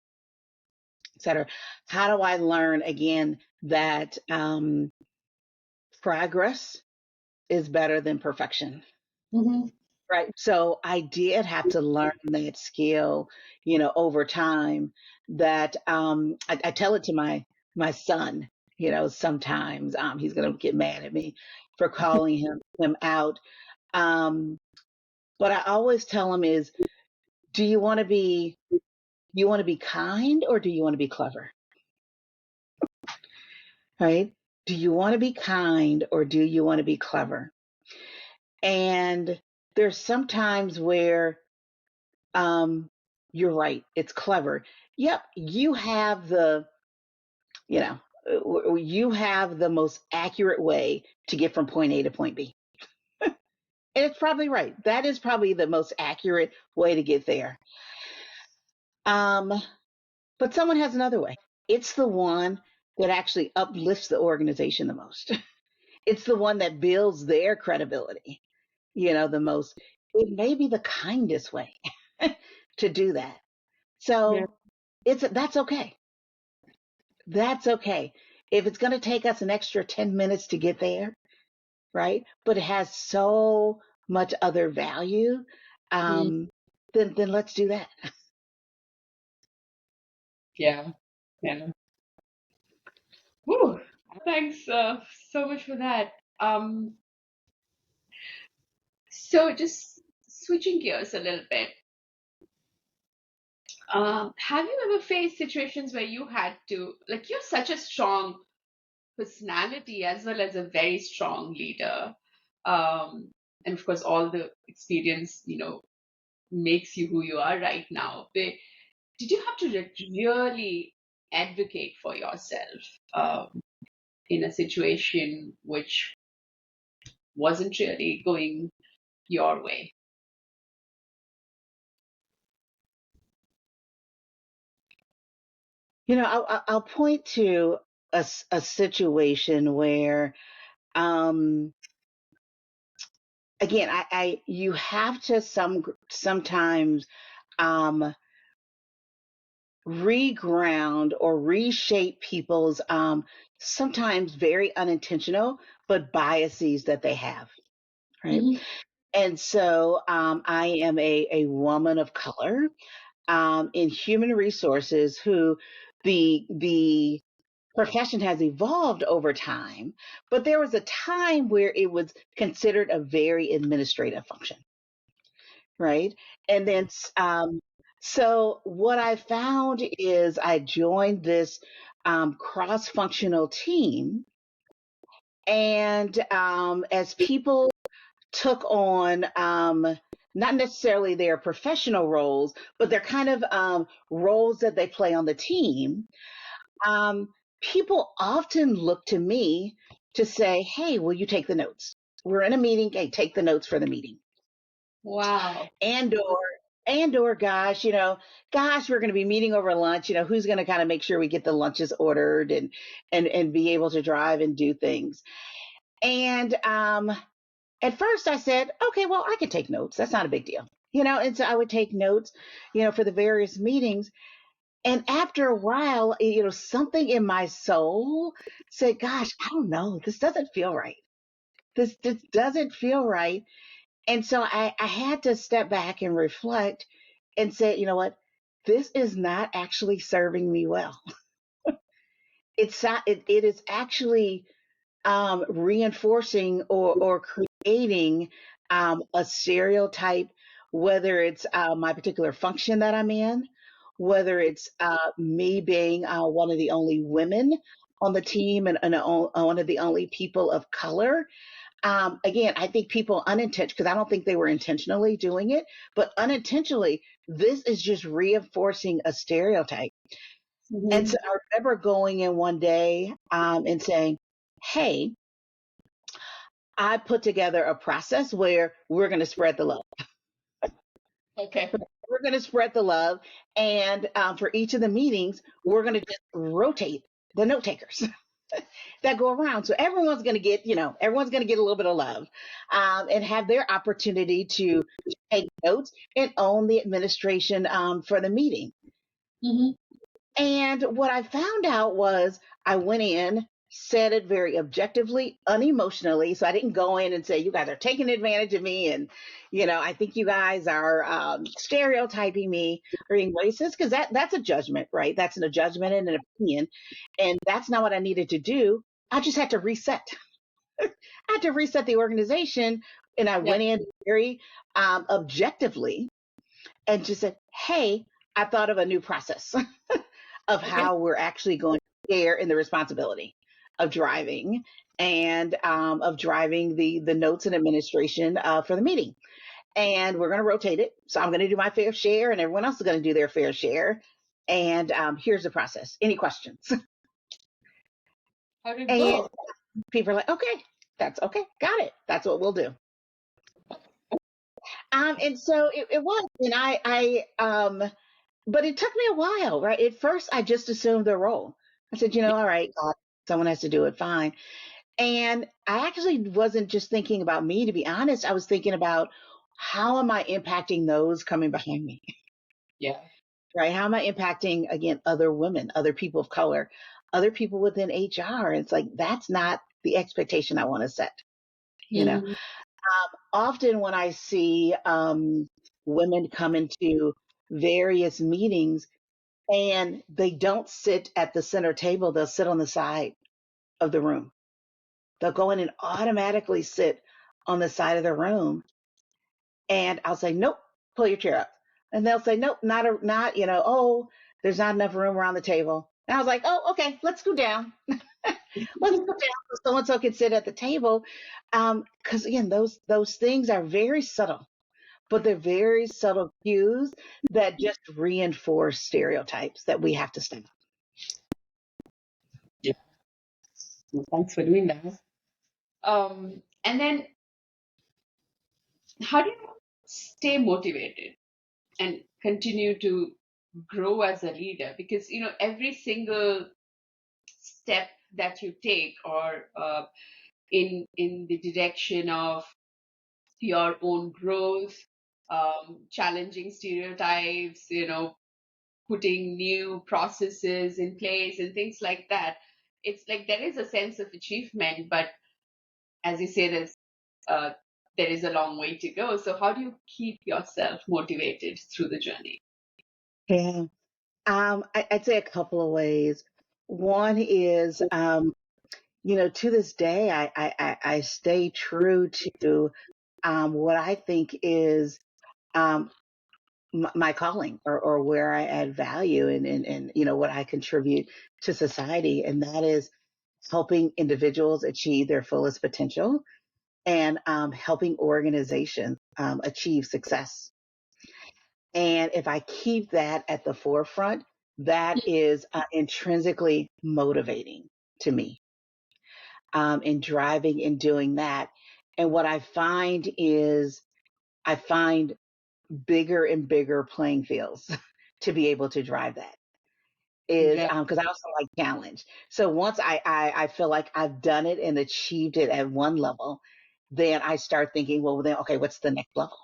et cetera. How do I learn again that progress is better than perfection? Mm-hmm. Right. So I did have to learn that skill, over time that I tell it to my son, sometimes he's gonna get mad at me for calling him out. Um, but I always tell him is, do you want to be kind or do you want to be clever? Right? Do you want to be kind or do you want to be clever? And there's sometimes where um, you're right. It's clever. Yep, you know, you have the most accurate way to get from point A to point B. And it's probably right. That is probably the most accurate way to get there. Um, but someone has another way. It's the one that actually uplifts the organization the most. It's the one that builds their credibility, the most. It may be the kindest way to do that. Yeah. So that's okay. That's okay. If it's going to take us an extra 10 minutes to get there, right? But it has so much other value, Mm. um, then let's do that. Yeah. Yeah. Whew. Thanks so much for that. So just switching gears a little bit. Have you ever faced situations where you had to, like, you're such a strong personality as well as a very strong leader. Um, and of course, all the experience, makes you who you are right now. But did you have to really advocate for yourself in a situation which wasn't really going your way? I'll point to a situation where, um, again, you have to sometimes um, reground or reshape people's sometimes very unintentional but biases that they have, right? Hmm. And so I am a woman of color in human resources who the profession has evolved over time, but there was a time where it was considered a very administrative function, right? And then, so what I found is I joined this cross functional team. And as people took on not necessarily their professional roles, but their kind of roles that they play on the team, um, people often look to me to say, "Hey, will you take the notes? We're in a meeting. Hey, take the notes for the meeting." Wow. And or gosh, we're going to be meeting over lunch. Who's going to kind of make sure we get the lunches ordered and be able to drive and do things. And at first I said, okay, well, I could take notes. That's not a big deal. And so I would take notes, for the various meetings. And after a while, something in my soul said, gosh, I don't know. This doesn't feel right. This doesn't feel right. And so I had to step back and reflect and say, you know what? This is not actually serving me well. It's not, it is actually reinforcing or creating a stereotype, whether it's my particular function that I'm in, whether it's me being one of the only women on the team and one of the only people of color. Again, I think people unintentionally, because I don't think they were intentionally doing it, but unintentionally, this is just reinforcing a stereotype. And so Hmm. I remember going in one day and saying, hey, I put together a process where we're going to spread the love. Okay. We're going to spread the love. And for each of the meetings, we're going to just rotate the note takers that go around. So everyone's going to get a little bit of love and have their opportunity to take notes and own the administration for the meeting. Hmm. And what I found out was I went in, said it very objectively, unemotionally. So I didn't go in and say, you guys are taking advantage of me. And, I think you guys are stereotyping me or being racist, because that's a judgment, right? That's a judgment and an opinion. And that's not what I needed to do. I just had to reset. I had to reset the organization. And I Yeah. went in very objectively and just said, hey, I thought of a new process of Okay. how we're actually going to share in the responsibility of driving and of driving the notes and administration for the meeting. And we're going to rotate it. So I'm going to do my fair share, and everyone else is going to do their fair share. And here's the process. Any questions? How did it And go? people are like, okay, that's okay. Got it. That's what we'll do. And so it was, and but it took me a while, right? At first, I just assumed the role. I said, all right, someone has to do it, fine. And I actually wasn't just thinking about me, to be honest. I was thinking about how am I impacting those coming behind me, Yeah. right? How am I impacting, again, other women, other people of color, other people within HR? It's like, that's not the expectation I want to set, you know? Hmm. Often when I see women come into various meetings and they don't sit at the center table, they'll sit on the side of the room. They'll go in and automatically sit on the side of the room. And I'll say, nope, pull your chair up. And they'll say, nope, not, oh, there's not enough room around the table. And I was like, oh, okay, let's go down. Let's go down so so-and-so can sit at the table. Because again, those things are very subtle, but they're very subtle cues that just reinforce stereotypes that we have to stop. Yeah. Thanks for doing that. And then how do you stay motivated and continue to grow as a leader? Because every single step that you take, or in the direction of your own growth, challenging stereotypes, putting new processes in place and things like that. It's like there is a sense of achievement, but as you say, uh, there is a long way to go. So how do you keep yourself motivated through the journey? Yeah. I'd say a couple of ways. One is, to this day, I stay true to what I think is um, my calling, or where I add value, and what I contribute to society, and that is helping individuals achieve their fullest potential, and helping organizations achieve success. And if I keep that at the forefront, that is intrinsically motivating to me, in driving and doing that. And what I find is, I find bigger and bigger playing fields to be able to drive that. Is Right. because I also like challenge. So once I feel like I've done it and achieved it at one level, then I start thinking, well, then, okay, what's the next level?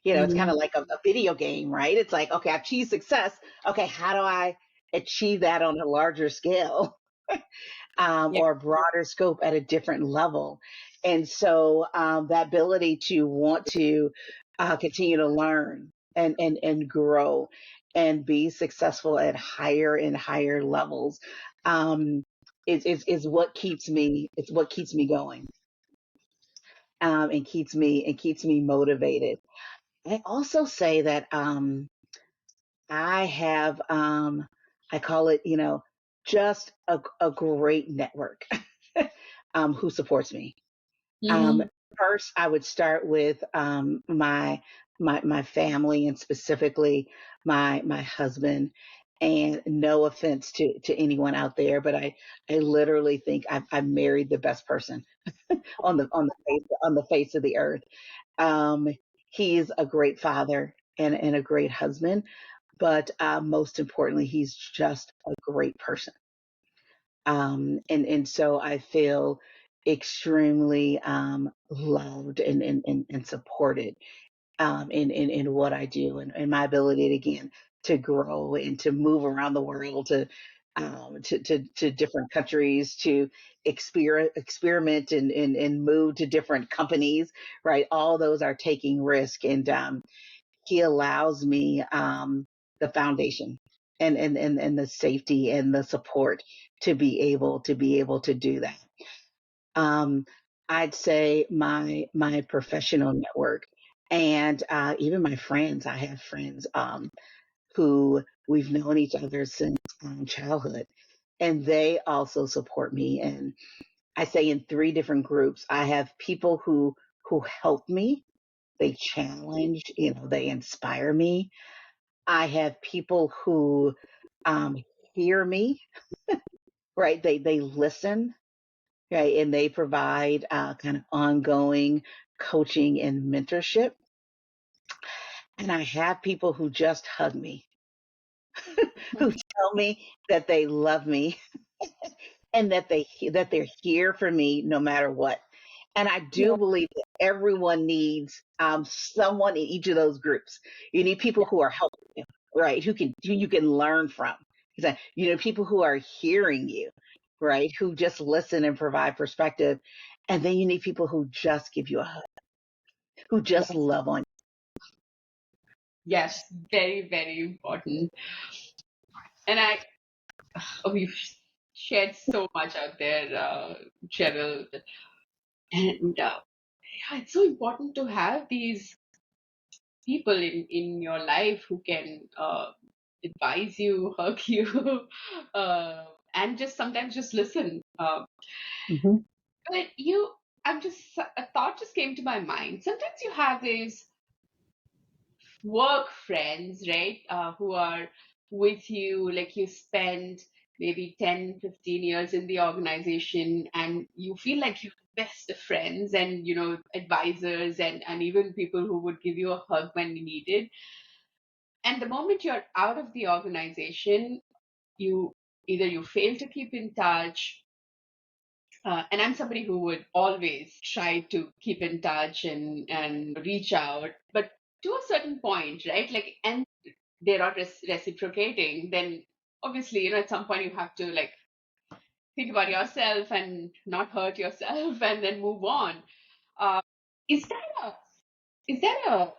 It's kind Mhm. of like a video game, right? It's like, okay, I've achieved success. Okay, how do I achieve that on a larger scale? Yeah. Or a broader scope at a different level. And so that ability to want to continue to learn and grow and be successful at higher and higher levels, um, is what keeps me. It's what keeps me going, and keeps me motivated. I also say that I have, I call it, just a great network who supports me. Um, Hmm. First, I would start with my family, and specifically my husband. And no offense to anyone out there, but I literally think I've married the best person on the face of the earth. Um, he's a great father and a great husband, but most importantly, he's just a great person. And so I feel extremely loved and supported in what I do, and my ability to, again, to grow and to move around the world, to different countries, to experiment and move to different companies, right? All those are taking risk, and he allows me the foundation and the safety and the support to be able to do that. Um, I'd say my professional network, and even my friends. I have friends who we've known each other since childhood, and they also support me. And I say in three different groups. I have people who help me. They challenge, they inspire me. I have people who um, hear me, right? They listen, right, and they provide kind of ongoing coaching and mentorship. And I have people who just hug me, who tell me that they love me, and that they're here for me no matter what. And I do Yeah. believe that everyone needs someone in each of those groups. You need people who are helping you, right? Who you can learn from. People who are hearing you, right? Who just listen and provide perspective. And then you need people who just give you a hug, who just Yes. love on Yes. Very, very important. And we've shared so much out there, Cheryl. And yeah, it's so important to have these people in your life who can advise you, hug you, and just sometimes just listen. you. Hmm. But I'm just a thought just came to my mind. Sometimes you have these work friends, right? Who are with you, like you spend maybe 10, 15 years in the organization, and you feel like you're the best of friends, and advisors, and even people who would give you a hug when you need it. And the moment you're out of the organization, you either you fail to keep in touch, and I'm somebody who would always try to keep in touch and reach out, but to a certain point, right? Like, and they're not reciprocating, then obviously, at some point you have to like think about yourself and not hurt yourself and then move on. Uh, is that a is that a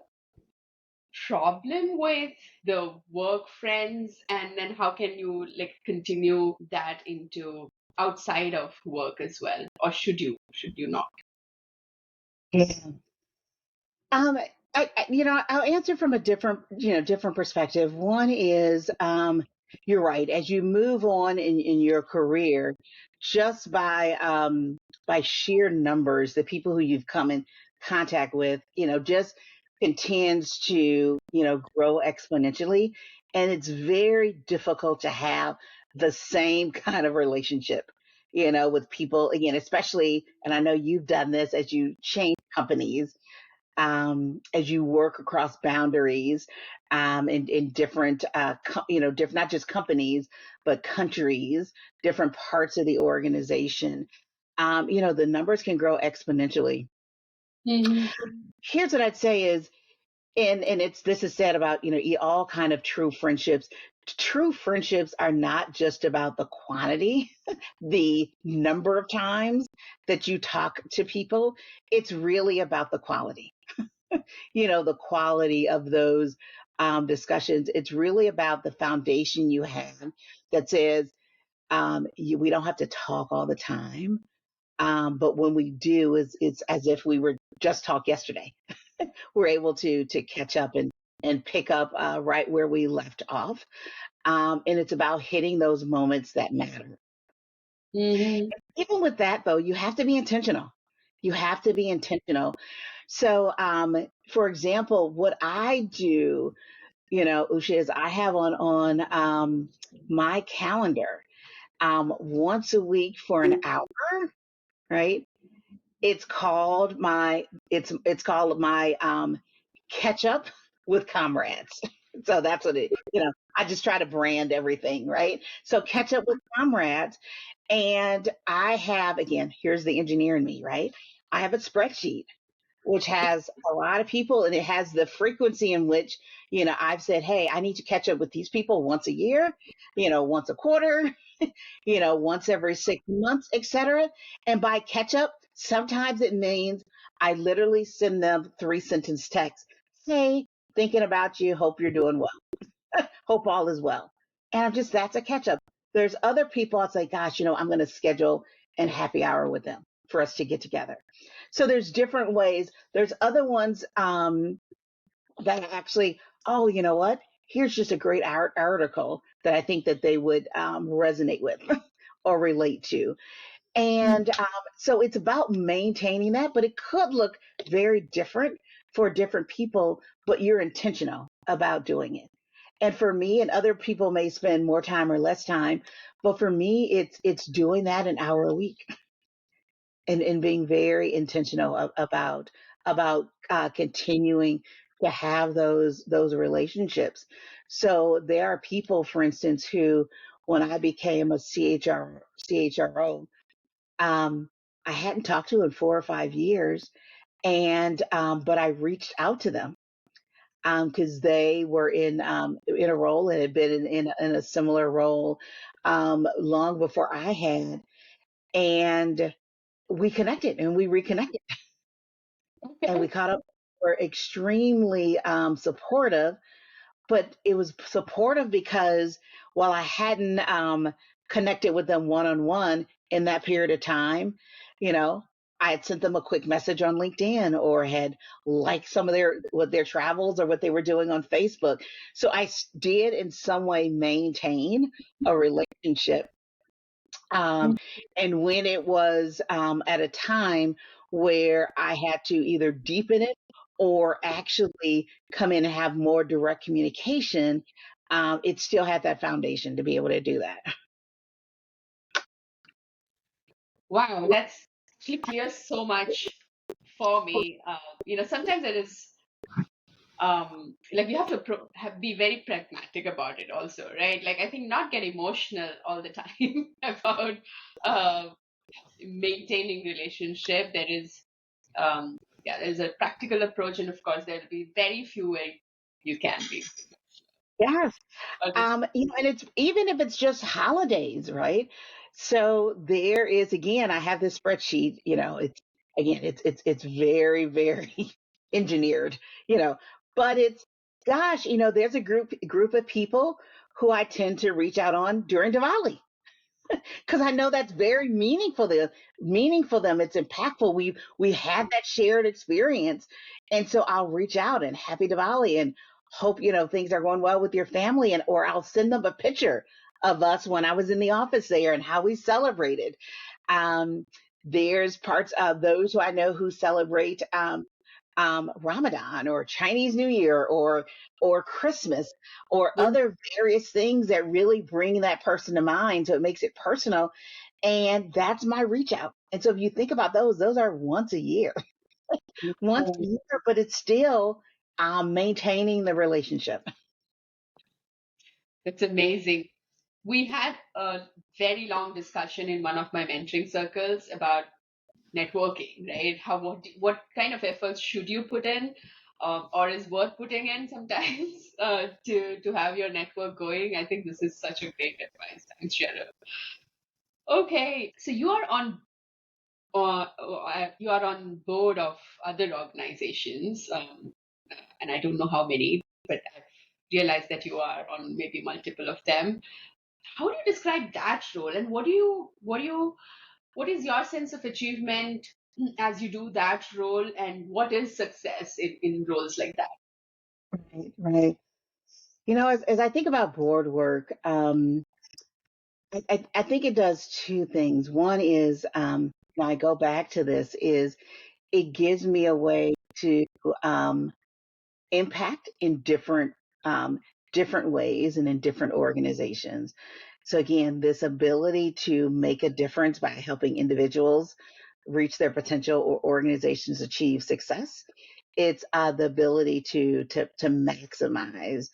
problem with the work friends, and then how can you like continue that into outside of work as well, or should you not? Yeah. Um, I'll answer from a different perspective. One is, you're right. As you move on in your career, just by sheer numbers, the people who you've come in contact with, just continues to, grow exponentially. And it's very difficult to have the same kind of relationship, with people again, especially, and I know you've done this as you change companies, as you work across boundaries, in different, different, not just companies, but countries, different parts of the organization. The numbers can grow exponentially. Hmm. Here's what I'd say is, and this is said about, all kind of true friendships. True friendships are not just about the quantity, the number of times that you talk to people. It's really about the quality, the quality of those discussions. It's really about the foundation you have that says, we don't have to talk all the time. But when we do, it's as if we were just talk yesterday. We're able to catch up and pick up right where we left off. And it's about hitting those moments that matter. Hmm. Even with that, though, you have to be intentional. You have to be intentional. So, for example, what I do, Usha, is I have on my calendar, once a week for an hour, right? It's called my catch up with comrades. So that's what I just try to brand everything, right? So catch up with comrades. And I have, again, here's the engineer in me, right? I have a spreadsheet which has a lot of people, and it has the frequency in which, I've said, hey, I need to catch up with these people once a year, once a quarter, once every 6 months, etc. And by catch up, sometimes it means I literally send them 3 sentence texts. Hey, thinking about you. Hope you're doing well. Hope all is well. And that's a catch up. There's other people I'd say, gosh, I'm going to schedule an happy hour with them for us to get together. So there's different ways. There's other ones, that actually, oh, you know what? Here's just a great article that I think that they would resonate with or relate to. And so it's about maintaining that, but it could look very different for different people, but you're intentional about doing it. And for me, and other people may spend more time or less time, but for me, it's doing that an hour a week, and being very intentional about continuing to have those relationships. So there are people, for instance, who, when I became a CHRO, um, I hadn't talked to in 4 or 5 years, and but I reached out to them because they were in a role and had been in a similar role long before I had, and we connected and we reconnected and we Okay. caught up. Were extremely supportive, but it was supportive because while I hadn't connected with them one on one in that period of time, you know, I had sent them a quick message on LinkedIn or had liked some of their travels or what they were doing on Facebook. So did in some way maintain a relationship, um, and when it was at a time where I had to either deepen it or actually come in and have more direct communication, it still had that foundation to be able to do that. Wow, that's actually clears so much for me. Sometimes it is. like you have to be very pragmatic about it also, right? Like I think not get emotional all the time about uh, maintaining relationship. There is yeah, there's a practical approach, and of course there'll be very few where you can be. Yes. Okay. And it's even if it's just holidays, right? So there is again, I have this spreadsheet, it's again, it's very, very engineered, but it's gosh, there's a group of people who I tend to reach out on during Diwali because I know that's very meaningful to them. It's impactful. We had that shared experience, and so I'll reach out and happy Diwali and hope things are going well with your family, and or I'll send them a picture of us when I was in the office there and how we celebrated. Um, there's parts of those who I know who celebrate Ramadan or Chinese New Year or Christmas or other various things that really bring that person to mind. So it makes it personal. And that's my reach out. And so if you think about those are once a year, once a year, but it's still maintaining the relationship. That's amazing. We had a very long discussion in one of my mentoring circles about networking, right? What kind of efforts should you put in, or is worth putting in sometimes to have your network going? I think this is such a great advice. Thanks, Cheryl. Okay, so you are on board of other organizations, and I don't know how many, but I've realized that you are on maybe multiple of them. How do you describe that role, and what is your sense of achievement as you do that role, and what is success in roles like that? Right, right. As I think about board work, I think it does two things. One is, when I go back to this, is it gives me a way to um, impact in different ways and in different organizations. So again, this ability to make a difference by helping individuals reach their potential or organizations achieve success. It's the ability to maximize,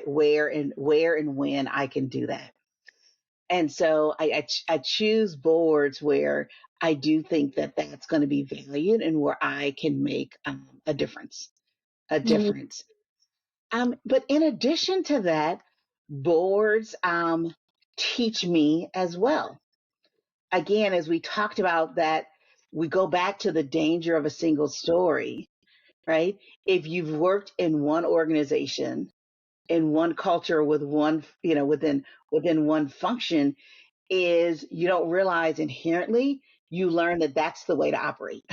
where and when I can do that. And so I choose boards where I do think that that's going to be valued and where I can make a difference. A Mm. difference. But in addition to that, boards teach me as well. Again, as we talked about that, we go back to the danger of a single story, right? If you've worked in one organization, in one culture with one, within one function, is you don't realize inherently you learn that that's the way to operate.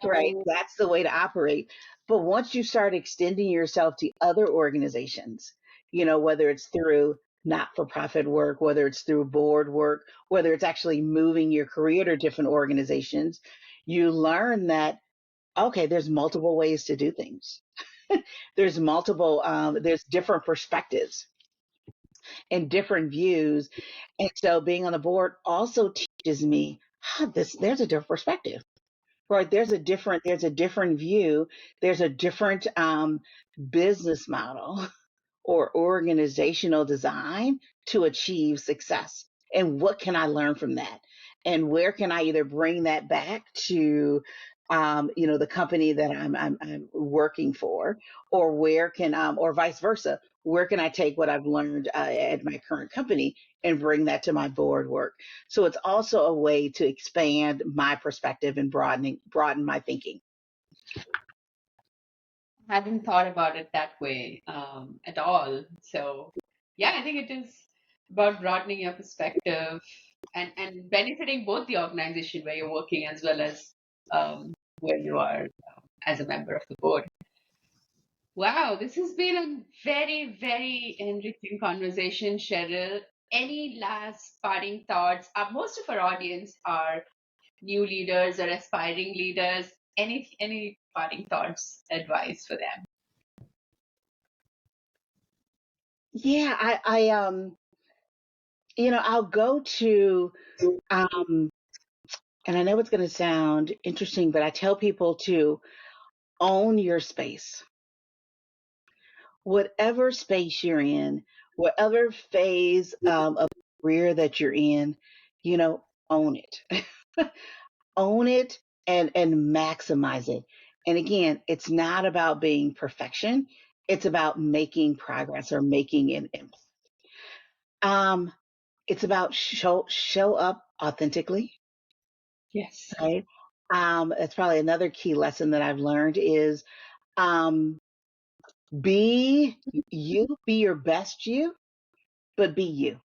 Right? Yeah. That's the way to operate. But once you start extending yourself to other organizations, whether it's through not for profit work, whether it's through board work, whether it's actually moving your career to different organizations, you learn that, okay, there's multiple ways to do things. There's different perspectives and different views. And so being on the board also teaches me, there's a different perspective. Right. There's a different view. There's a different business model or organizational design to achieve success. And what can I learn from that? And where can I either bring that back to, the company that I'm working for, or or vice versa, where can I take what I've learned at my current company and bring that to my board work? So it's also a way to expand my perspective and broaden my thinking. I hadn't thought about it that way at all. So, yeah, I think it is about broadening your perspective and benefiting both the organization where you're working as well as where you are as a member of the board. Wow, this has been a very, very enriching conversation, Cheryl. Any last parting thoughts? Most of our audience are new leaders or aspiring leaders. Any parting thoughts, advice for them? Yeah, I'll go to, um, and I know it's going to sound interesting, but I tell people to own your space. Whatever space you're in, whatever phase of career that you're in, own it. Own it and maximize it. And again, it's not about being perfection. It's about making progress or making an impact. Um, it's about show up authentically, Yes. right? That's probably another key lesson that I've learned is um, be be your best you, but be you,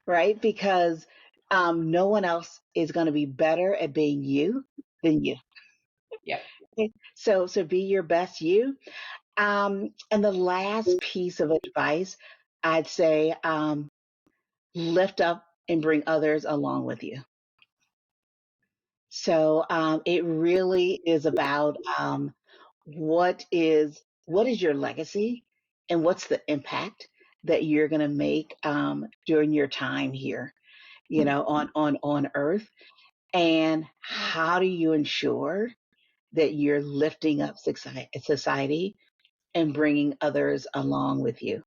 right? Because no one else is going to be better at being you than you. Yep. Okay? So be your best you. And the last piece of advice, I'd say, lift up and bring others along with you. So it really is about what is your legacy and what's the impact that you're going to make during your time here, on Earth, and how do you ensure that you're lifting up society and bringing others along with you.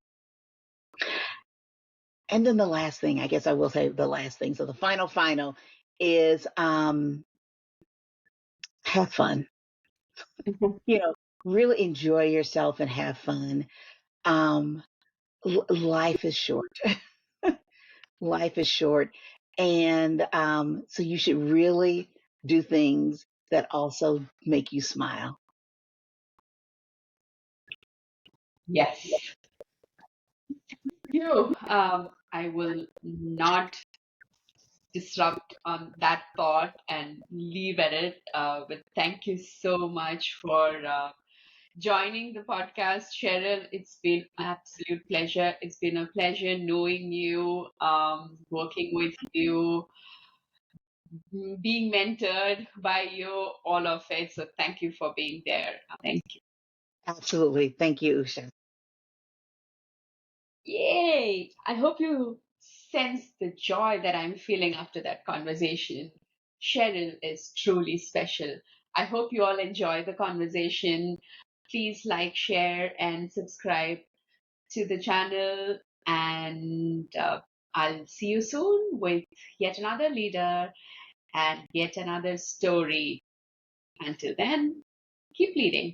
And then the last thing, I guess I will say the last thing. So the final is have fun. You know, really enjoy yourself and have fun. Um, Life is short. Life is short, and so you should really do things that also make you smile. Yes. You. I will not disrupt on that thought and leave at it. But thank you so much for joining the podcast, Cheryl. It's been an absolute pleasure. It's been a pleasure knowing you, working with you, being mentored by you, all of it. So thank you for being there. Thank you. Absolutely. Thank you, Usha. Yay! I hope you sense the joy that I'm feeling after that conversation. Cheryl is truly special. I hope you all enjoy the conversation. Please like, share, and subscribe to the channel. And I'll see you soon with yet another leader and yet another story. Until then, keep leading.